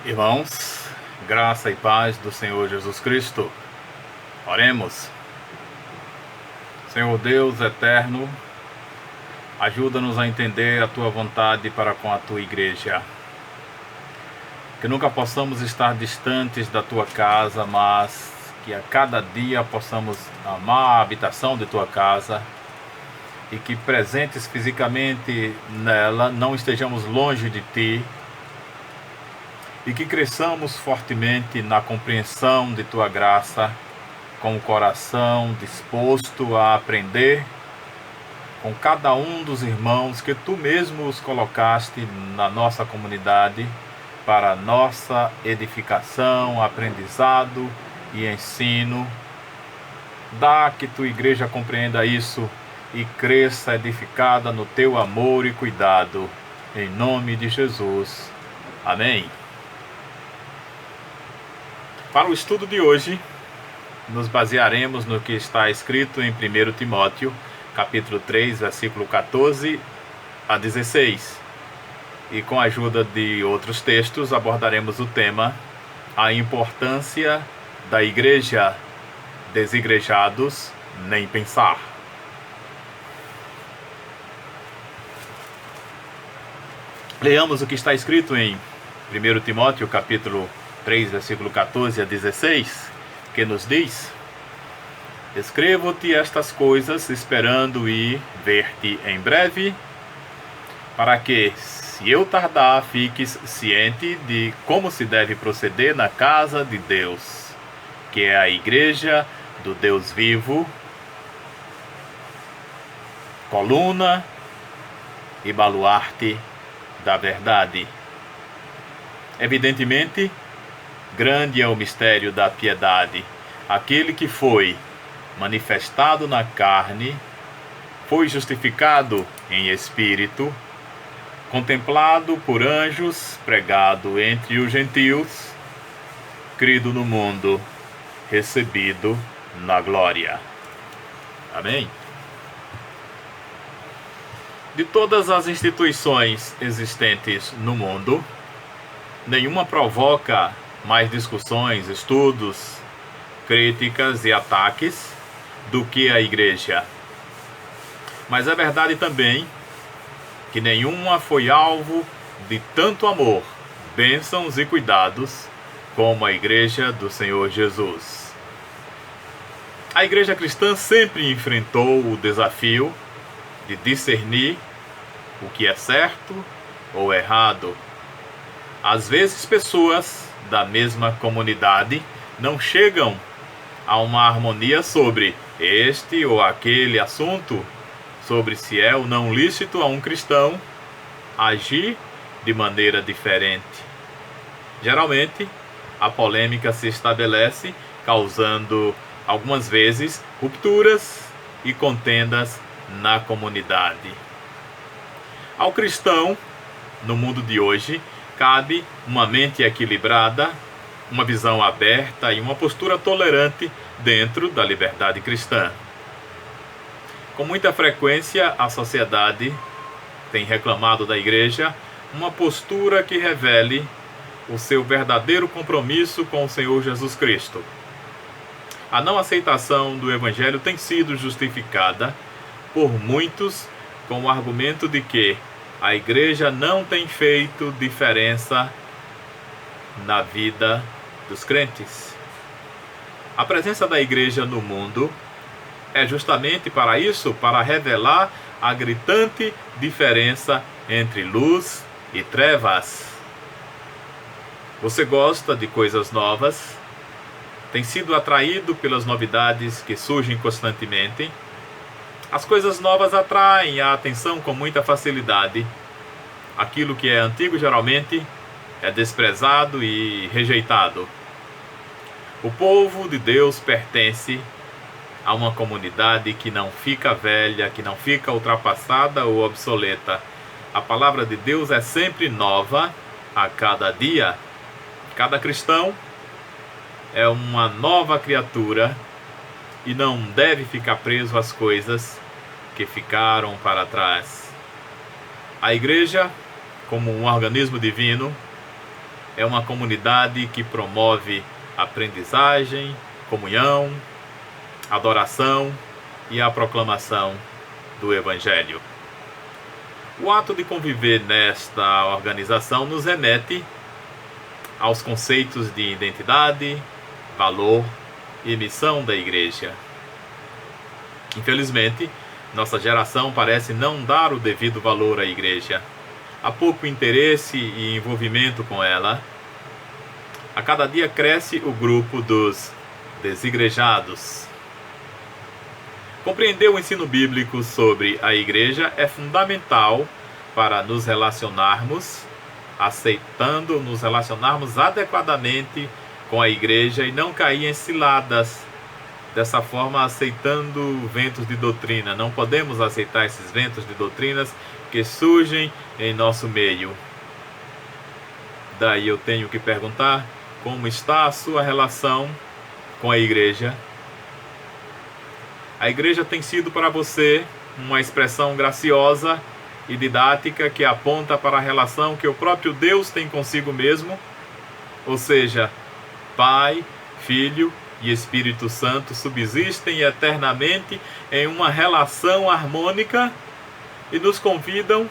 Irmãos, graça e paz do Senhor Jesus Cristo. Oremos. Senhor Deus eterno, ajuda-nos a entender a Tua vontade para com a Tua igreja. Que nunca possamos estar distantes da Tua casa, mas que a cada dia possamos amar a habitação de Tua casa e que presentes fisicamente nela não estejamos longe de Ti, e que cresçamos fortemente na compreensão de Tua graça, com o coração disposto a aprender com cada um dos irmãos que Tu mesmo os colocaste na nossa comunidade para nossa edificação, aprendizado e ensino. Dá que Tua igreja compreenda isso e cresça edificada no Teu amor e cuidado. Em nome de Jesus. Amém. Para o estudo de hoje, nos basearemos no que está escrito em 1 Timóteo, capítulo 3, versículo 14 a 16. E com a ajuda de outros textos, abordaremos o tema: a importância da igreja, desigrejados, nem pensar. Leamos o que está escrito em 1 Timóteo, capítulo 3, versículo 14 a 16, que nos diz: Escrevo-te estas coisas, esperando ir ver-te em breve, para que, se eu tardar, fiques ciente de como se deve proceder na casa de Deus, que é a igreja do Deus vivo, coluna e baluarte da verdade. Evidentemente, grande é o mistério da piedade. Aquele que foi manifestado na carne, foi justificado em espírito, contemplado por anjos, pregado entre os gentios, crido no mundo, recebido na glória. Amém? De todas as instituições existentes no mundo, nenhuma provoca mais discussões, estudos, críticas e ataques do que a igreja. Mas é verdade também que nenhuma foi alvo de tanto amor, bênçãos e cuidados como a igreja do Senhor Jesus. A igreja cristã sempre enfrentou o desafio de discernir o que é certo ou errado. Às vezes, pessoas da mesma comunidade não chegam a uma harmonia sobre este ou aquele assunto, sobre se é ou não lícito a um cristão agir de maneira diferente. Geralmente, a polêmica se estabelece, causando algumas vezes rupturas e contendas na comunidade. Ao cristão, no mundo de hoje, cabe uma mente equilibrada, uma visão aberta e uma postura tolerante dentro da liberdade cristã. Com muita frequência, a sociedade tem reclamado da igreja uma postura que revele o seu verdadeiro compromisso com o Senhor Jesus Cristo. A não aceitação do Evangelho tem sido justificada por muitos com o argumento de que a igreja não tem feito diferença na vida dos crentes. A presença da igreja no mundo é justamente para isso, para revelar a gritante diferença entre luz e trevas. Você gosta de coisas novas? Tem sido atraído pelas novidades que surgem constantemente? As coisas novas atraem a atenção com muita facilidade. Aquilo que é antigo geralmente é desprezado e rejeitado. O povo de Deus pertence a uma comunidade que não fica velha, que não fica ultrapassada ou obsoleta. A palavra de Deus é sempre nova a cada dia. Cada cristão é uma nova criatura e não deve ficar preso às coisas que ficaram para trás. A igreja, como um organismo divino, é uma comunidade que promove aprendizagem, comunhão, adoração e a proclamação do Evangelho. O ato de conviver nesta organização nos remete aos conceitos de identidade, valor e missão da igreja. Infelizmente, nossa geração parece não dar o devido valor à igreja. Há pouco interesse e envolvimento com ela. A cada dia cresce o grupo dos desigrejados. Compreender o ensino bíblico sobre a igreja é fundamental para nos relacionarmos adequadamente com a igreja e não cair em ciladas, dessa forma aceitando ventos de doutrina. Não podemos aceitar esses ventos de doutrinas que surgem em nosso meio. Daí eu tenho que perguntar: como está a sua relação com a igreja? A igreja tem sido para você uma expressão graciosa e didática que aponta para a relação que o próprio Deus tem consigo mesmo? Ou seja, Pai, Filho e Espírito Santo subsistem eternamente em uma relação harmônica e nos convidam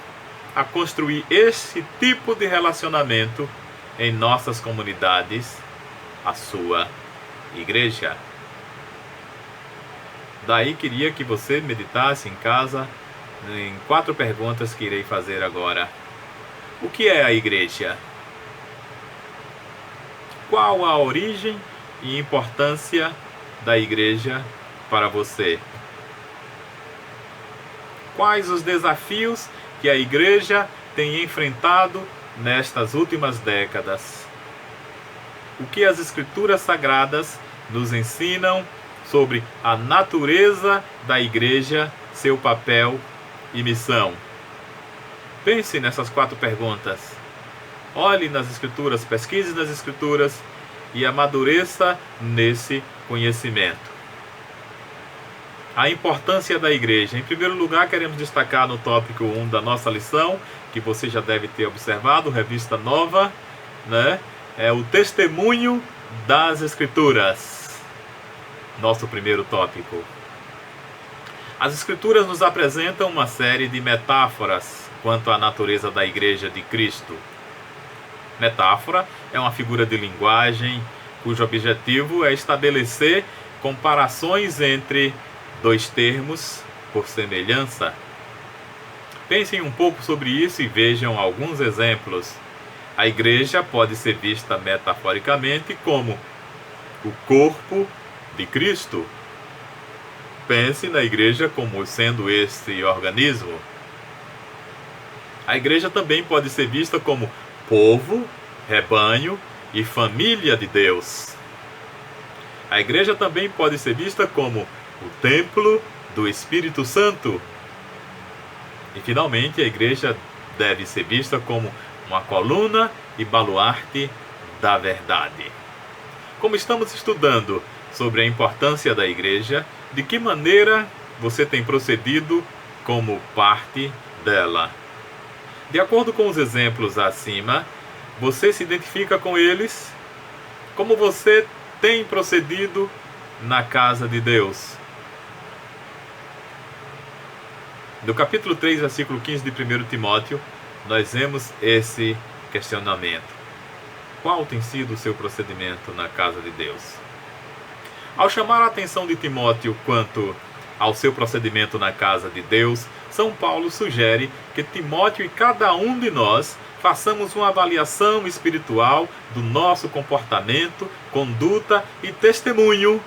a construir esse tipo de relacionamento em nossas comunidades, a sua igreja. Daí queria que você meditasse em casa em 4 perguntas que irei fazer agora. O que é a igreja? Qual a origem e importância da igreja para você? Quais os desafios que a igreja tem enfrentado nestas últimas décadas? O que as Escrituras Sagradas nos ensinam sobre a natureza da igreja, seu papel e missão? Pense nessas 4 perguntas. Olhe nas Escrituras, pesquise nas Escrituras e amadureça nesse conhecimento. A importância da igreja. Em primeiro lugar, queremos destacar no tópico 1 da nossa lição, que você já deve ter observado, revista nova, né? É o testemunho das Escrituras. Nosso primeiro tópico. As Escrituras nos apresentam uma série de metáforas quanto à natureza da Igreja de Cristo. Metáfora é uma figura de linguagem cujo objetivo é estabelecer comparações entre 2 termos por semelhança. Pensem um pouco sobre isso e vejam alguns exemplos. A igreja pode ser vista metaforicamente como o corpo de Cristo. Pense na igreja como sendo este organismo. A igreja também pode ser vista como povo, rebanho e família de Deus. A igreja também pode ser vista como o templo do Espírito Santo. E finalmente a igreja deve ser vista como uma coluna e baluarte da verdade. Como estamos estudando sobre a importância da igreja, de que maneira você tem procedido como parte dela? De acordo com os exemplos acima, você se identifica com eles? Como você tem procedido na casa de Deus? No capítulo 3, versículo 15 de 1 Timóteo, nós vemos esse questionamento. Qual tem sido o seu procedimento na casa de Deus? Ao chamar a atenção de Timóteo quanto ao seu procedimento na casa de Deus, São Paulo sugere que Timóteo e cada um de nós façamos uma avaliação espiritual do nosso comportamento, conduta e testemunho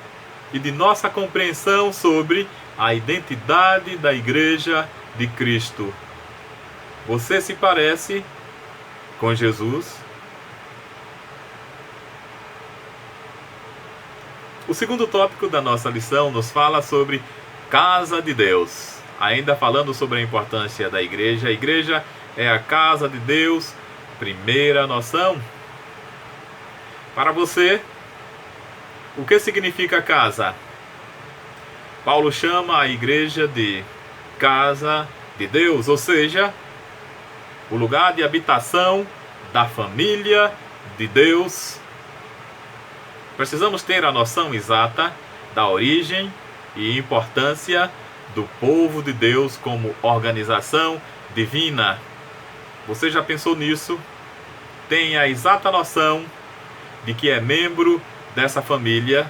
e de nossa compreensão sobre a identidade da Igreja de Cristo. Você se parece com Jesus? O segundo tópico da nossa lição nos fala sobre casa de Deus. Ainda falando sobre a importância da igreja, a igreja é a casa de Deus, primeira noção. Para você, o que significa casa? Paulo chama a igreja de casa de Deus, ou seja, o lugar de habitação da família de Deus, precisamos ter a noção exata da origem e importância do povo de Deus como organização divina. Você já pensou nisso? Tem a exata noção de que é membro dessa família,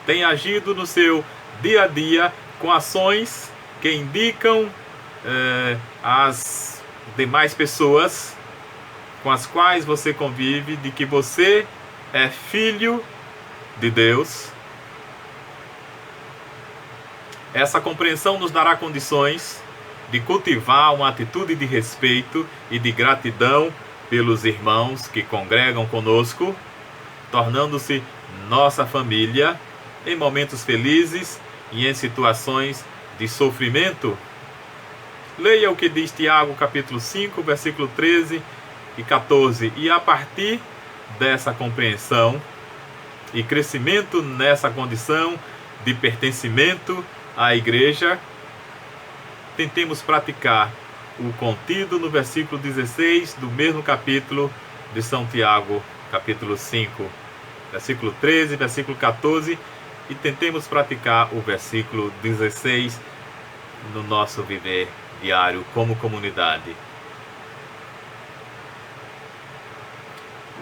tem agido no seu dia a dia com ações que indicam às demais pessoas com as quais você convive de que você é filho de Deus. Essa compreensão nos dará condições de cultivar uma atitude de respeito e de gratidão pelos irmãos que congregam conosco, tornando-se nossa família em momentos felizes e em situações de sofrimento. Leia o que diz Tiago capítulo 5, versículo 13 e 14. E a partir dessa compreensão e crescimento nessa condição de pertencimento à igreja, tentemos praticar o contido no versículo 16 do mesmo capítulo de São Tiago, capítulo 5, versículo 13, versículo 14, e tentemos praticar o versículo 16 no nosso viver diário como comunidade.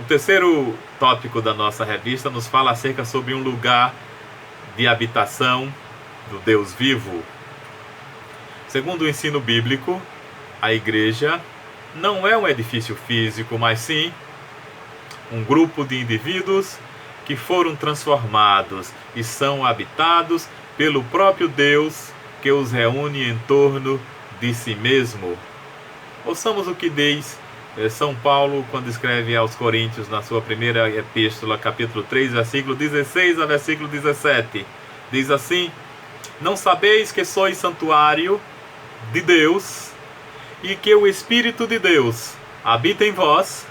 O terceiro tópico da nossa revista nos fala acerca sobre um lugar de habitação do Deus vivo. Segundo o ensino bíblico, a igreja não é um edifício físico, mas sim um grupo de indivíduos que foram transformados e são habitados pelo próprio Deus que os reúne em torno de si mesmo. Ouçamos o que diz São Paulo quando escreve aos Coríntios na sua primeira epístola, capítulo 3, versículo 16 a versículo 17. Diz assim: não sabeis que sois santuário de Deus e que o Espírito de Deus habita em vós?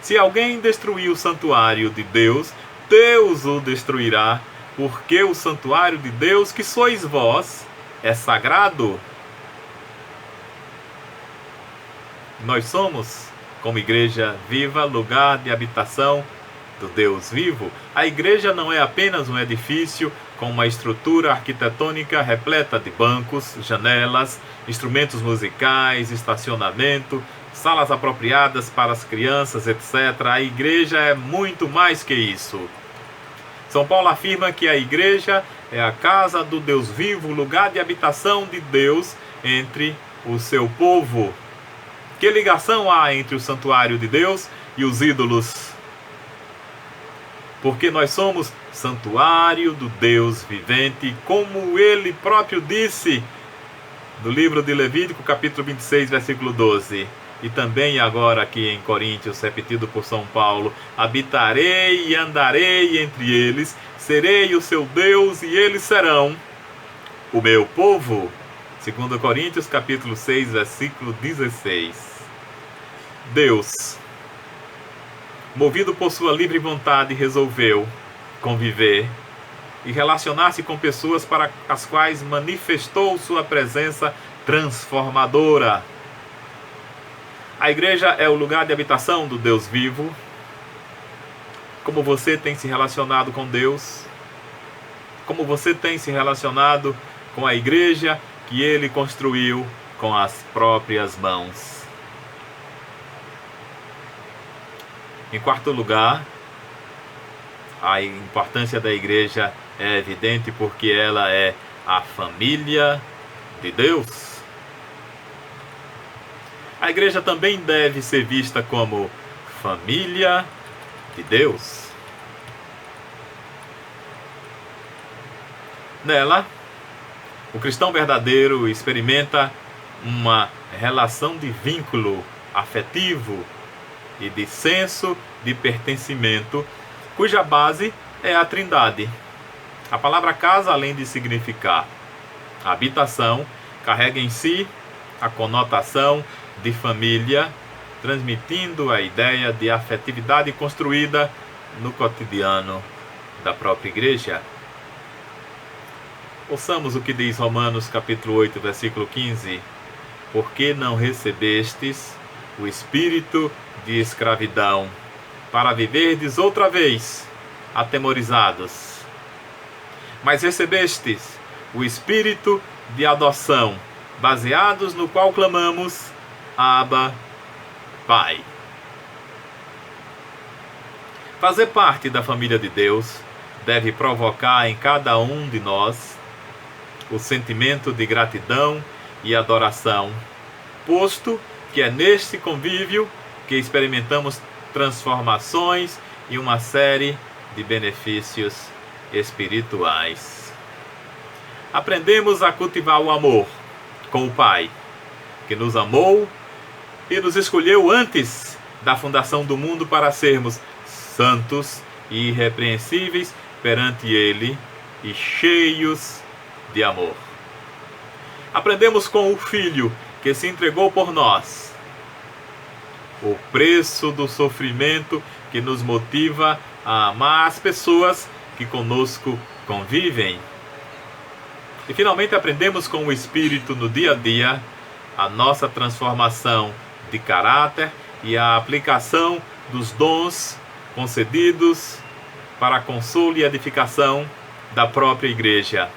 Se alguém destruir o santuário de Deus, Deus o destruirá, porque o santuário de Deus, que sois vós, é sagrado. Nós somos, como igreja viva, lugar de habitação do Deus vivo. A igreja não é apenas um edifício com uma estrutura arquitetônica repleta de bancos, janelas, instrumentos musicais, estacionamento, salas apropriadas para as crianças, etc. A igreja é muito mais que isso. São Paulo afirma que a igreja é a casa do Deus vivo, lugar de habitação de Deus entre o seu povo. Que ligação há entre o santuário de Deus e os ídolos? Porque nós somos santuário do Deus vivente, como ele próprio disse no livro de Levítico, capítulo 26, versículo 12. E também agora aqui em Coríntios, repetido por São Paulo: habitarei e andarei entre eles, serei o seu Deus e eles serão o meu povo. 2 Coríntios, capítulo 6, versículo 16. Deus, movido por sua livre vontade, resolveu conviver e relacionar-se com pessoas para as quais manifestou sua presença transformadora. A igreja é o lugar de habitação do Deus vivo. Como você tem se relacionado com Deus? Como você tem se relacionado com a igreja que ele construiu com as próprias mãos? Em quarto lugar, a importância da igreja é evidente porque ela é a família de Deus. A igreja também deve ser vista como família de Deus. Nela, o cristão verdadeiro experimenta uma relação de vínculo afetivo e de senso de pertencimento, cuja base é a Trindade. A palavra casa, além de significar habitação, carrega em si a conotação de família, transmitindo a ideia de afetividade construída no cotidiano da própria igreja. Ouçamos o que diz Romanos capítulo 8, versículo 15. Porque não recebestes o espírito de escravidão para viverdes outra vez atemorizados. Mas recebestes o Espírito de adoção, baseados no qual clamamos, Abba, Pai. Fazer parte da família de Deus deve provocar em cada um de nós o sentimento de gratidão e adoração, posto que é neste convívio que experimentamos transformações e uma série de benefícios espirituais. Aprendemos a cultivar o amor com o Pai, que nos amou e nos escolheu antes da fundação do mundo para sermos santos e irrepreensíveis perante Ele e cheios de amor. Aprendemos com o Filho que se entregou por nós, o preço do sofrimento que nos motiva a amar as pessoas que conosco convivem. E finalmente aprendemos com o Espírito no dia a dia a nossa transformação de caráter e a aplicação dos dons concedidos para a consolo e edificação da própria igreja.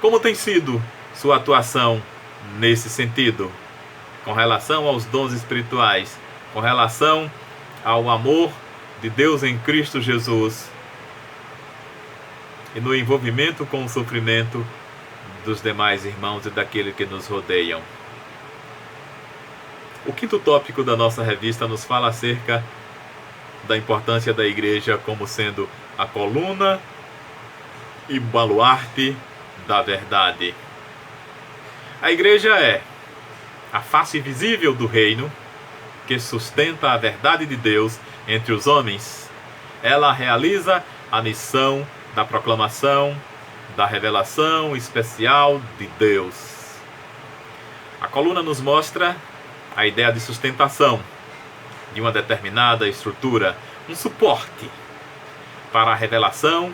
Como tem sido sua atuação nesse sentido, com relação aos dons espirituais, com relação ao amor de Deus em Cristo Jesus e no envolvimento com o sofrimento dos demais irmãos e daqueles que nos rodeiam? O quinto tópico da nossa revista nos fala acerca da importância da igreja como sendo a coluna e baluarte da verdade. A igreja é a face visível do reino que sustenta a verdade de Deus entre os homens. Ela realiza a missão da proclamação da revelação especial de Deus. A coluna nos mostra a ideia de sustentação de uma determinada estrutura, um suporte para a revelação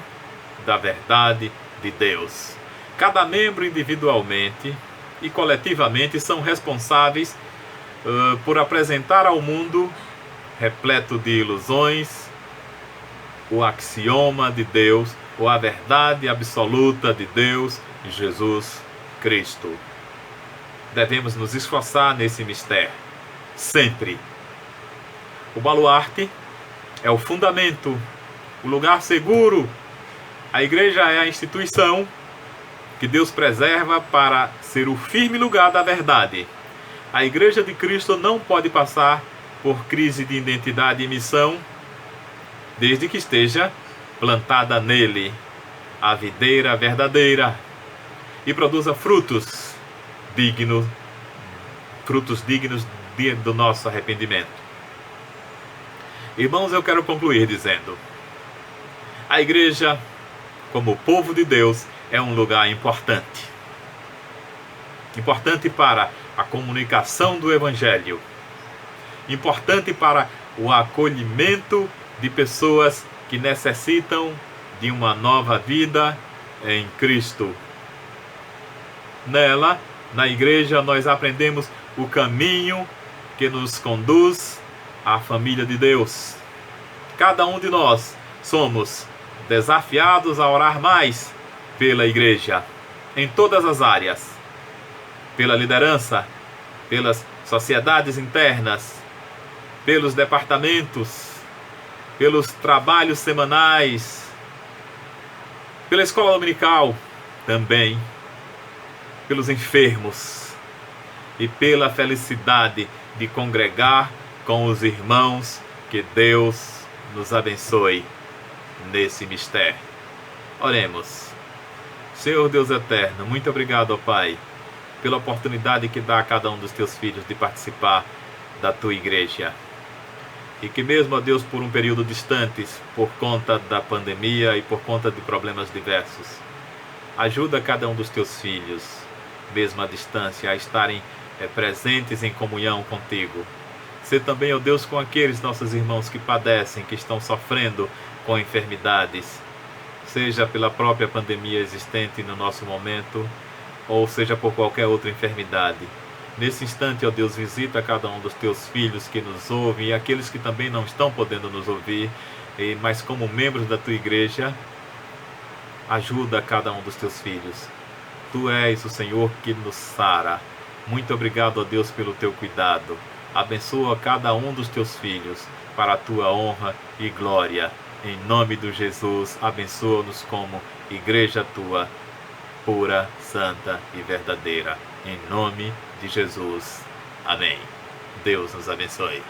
da verdade de Deus. Cada membro individualmente e coletivamente são responsáveis por apresentar ao mundo, repleto de ilusões, o axioma de Deus ou a verdade absoluta de Deus, Jesus Cristo. Devemos nos esforçar nesse mistério, sempre. O baluarte é o fundamento, o lugar seguro. A igreja é a instituição que Deus preserva para ser o firme lugar da verdade. A igreja de Cristo não pode passar por crise de identidade e missão, desde que esteja plantada nele a videira verdadeira e produza frutos dignos do nosso arrependimento. Irmãos, eu quero concluir dizendo: a igreja, como povo de Deus, é um lugar importante. Importante para a comunicação do Evangelho. Importante para o acolhimento de pessoas que necessitam de uma nova vida em Cristo. Nela, na igreja, nós aprendemos o caminho que nos conduz à família de Deus. Cada um de nós somos desafiados a orar mais pela igreja, em todas as áreas, pela liderança, pelas sociedades internas, pelos departamentos, pelos trabalhos semanais, pela escola dominical também, pelos enfermos e pela felicidade de congregar com os irmãos. Que Deus nos abençoe nesse mistério. Oremos. Senhor Deus eterno, muito obrigado, ó Pai, pela oportunidade que dá a cada um dos teus filhos de participar da tua igreja. E que mesmo, ó Deus, por um período distante, por conta da pandemia e por conta de problemas diversos, ajuda cada um dos teus filhos, mesmo à distância, a estarem presentes em comunhão contigo. Sê também, ó Deus, com aqueles nossos irmãos que padecem, que estão sofrendo com enfermidades, seja pela própria pandemia existente no nosso momento, ou seja por qualquer outra enfermidade. Nesse instante, ó Deus, visita cada um dos teus filhos que nos ouvem e aqueles que também não estão podendo nos ouvir, mas como membros da tua igreja, ajuda cada um dos teus filhos. Tu és o Senhor que nos sara. Muito obrigado, ó Deus, pelo teu cuidado. Abençoa cada um dos teus filhos para a tua honra e glória. Em nome de Jesus, abençoa-nos como igreja tua, pura, santa e verdadeira. Em nome de Jesus. Amém. Deus nos abençoe.